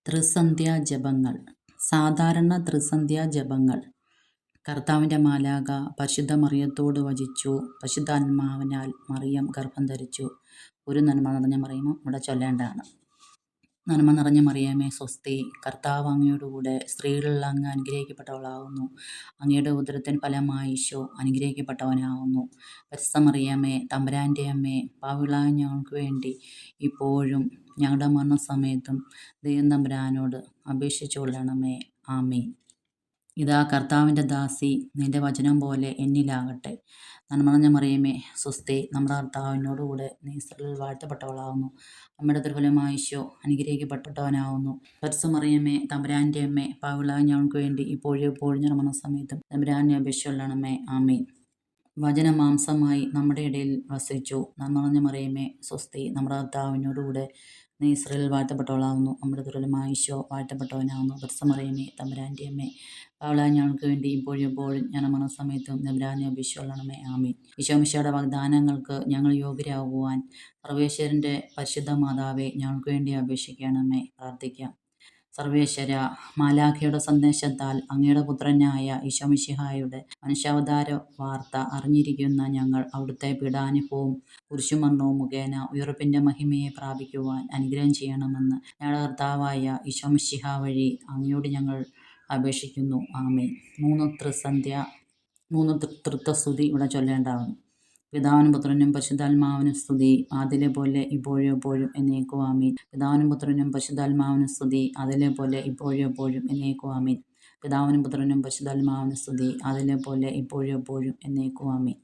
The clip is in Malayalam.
ത്രിസന്ധ്യാ ജപങ്ങൾ. സാധാരണ ത്രിസന്ധ്യാ ജപങ്ങൾ. കർത്താവിൻ്റെ മാലാഖ പരിശുദ്ധ മറിയത്തോട് വചിച്ചു. പരിശുദ്ധാത്മാവിനാൽ മറിയം ഗർഭം ധരിച്ചു. ഒരു നന്മ നിറഞ്ഞ മറിയമോ ഇവിടെ ചൊല്ലേണ്ടതാണ്. നന്മ നിറഞ്ഞ മറിയമേ സ്വസ്തി, കർത്താവ് അങ്ങയോടുകൂടെ സ്ത്രീകളിൽ അങ്ങ് അനുഗ്രഹിക്കപ്പെട്ടവളാകുന്നു. അങ്ങയുടെ ഉദരത്തിൻ ഫലമായി ഈശോ അനുഗ്രഹിക്കപ്പെട്ടവനാകുന്നു. പരിശുദ്ധ മറിയമേ തമ്പുരാൻ്റെ അമ്മേ, പാപികളായ ഞങ്ങൾക്ക് വേണ്ടി ഇപ്പോഴും ഞങ്ങളുടെ മരണസമയത്തും ദൈവം തമ്പുരാനോട് അപേക്ഷിച്ചു കൊള്ളണമേ. ആമീൻ. ഇതാ കർത്താവിൻ്റെ ദാസി, നിന്റെ വചനം പോലെ എന്നിലാകട്ടെ. നന്മ നിറഞ്ഞ മറിയമേ സ്വസ്തി, നമ്മുടെ കർത്താവിനോടുകൂടെ നീ സ്ത്രീകളിൽ വാഴ്ത്തപ്പെട്ടവളാകുന്നു. അമ്മയുടെ തിരുഫലമായി ഈശോ അനുഗ്രഹിക്കപ്പെട്ടവനാകുന്നു. പരിശുദ്ധ മറിയമേ തമ്പുരാൻ്റെ അമ്മേ, പാപികളായ ഞങ്ങൾക്ക് വേണ്ടി ഇപ്പോഴും എപ്പോഴും ഞങ്ങളുടെ മരണസമയത്തും തമ്പുരാനെ അപേക്ഷിച്ചു കൊള്ളണമേ. ആമീൻ. വചനം മാംസമായി നമ്മുടെ ഇടയിൽ വസിച്ചു. നന്മ നിറഞ്ഞ മറിയമേ സ്വസ്തി, നമ്മുടെ കർത്താവിനോടുകൂടെ നീ സ്ത്രീകളിൽ വാഴ്ത്തപ്പെട്ടവളാകുന്നു. നമ്മുടെ തിരുഫലമായി ഈശോ വാഴ്ത്തപ്പെട്ടവനാകുന്നു. പരിശുദ്ധ മറിയമേ തമ്പുരാൻ്റെ അമ്മേ, പാപികളായ ഞങ്ങൾക്ക് വേണ്ടി ഇപ്പോഴും എപ്പോഴും ഞങ്ങളുടെ മരണസമയത്തും തമ്പുരാനെ അപേക്ഷിച്ചു കൊള്ളണമേ. ആമീൻ. ഈശോ മിശിഹായുടെ വാഗ്ദാനങ്ങൾക്ക് ഞങ്ങൾ യോഗ്യരാകുവാൻ സർവേശ്വരൻ്റെ പരിശുദ്ധ മാതാവേ, ഞങ്ങൾക്ക് വേണ്ടി അപേക്ഷിക്കണമേ. പ്രാർത്ഥിക്കാം. സർവേശ്വര, മാലാഖയുടെ സന്ദേശത്താൽ അങ്ങയുടെ പുത്രനായ ഈശോ മിശിഹായുടെ മനുഷ്യാവതാര വാർത്ത അറിഞ്ഞിരിക്കുന്ന ഞങ്ങൾ അവിടുത്തെ പീഡാനുഭവവും കുരിശുമരണവും മുഖേന ഉയർപ്പിൻ്റെ മഹിമയെ പ്രാപിക്കുവാൻ അനുഗ്രഹം ചെയ്യണമെന്ന് ഞങ്ങളുടെ കർത്താവായ ഈശോ മിശിഹ വഴി അങ്ങയോട് ഞങ്ങൾ അപേക്ഷിക്കുന്നു. ആമേൻ. മൂന്ന് തൃത്വസ്തുതി ഇവിടെ ചൊല്ലേണ്ടാവുന്നു. പിതാവിനും പുത്രനും പരിശുദ്ധാത്മാവിനും സ്തുതി, ആദിലെ പോലെ ഇപ്പോഴും എപ്പോഴും എന്നേക്കും ആമീൻ. പിതാവിനും പുത്രനും പരിശുദ്ധാത്മാവിനും സ്തുതി, ആദിലെ പോലെ ഇപ്പോഴും എപ്പോഴും എന്നേക്കും ആമീൻ. പിതാവിനും പുത്രനും പരിശുദ്ധാത്മാവിനും സ്തുതി, ആദിലെ പോലെ ഇപ്പോഴും എപ്പോഴും എന്നേക്കും ആമീൻ.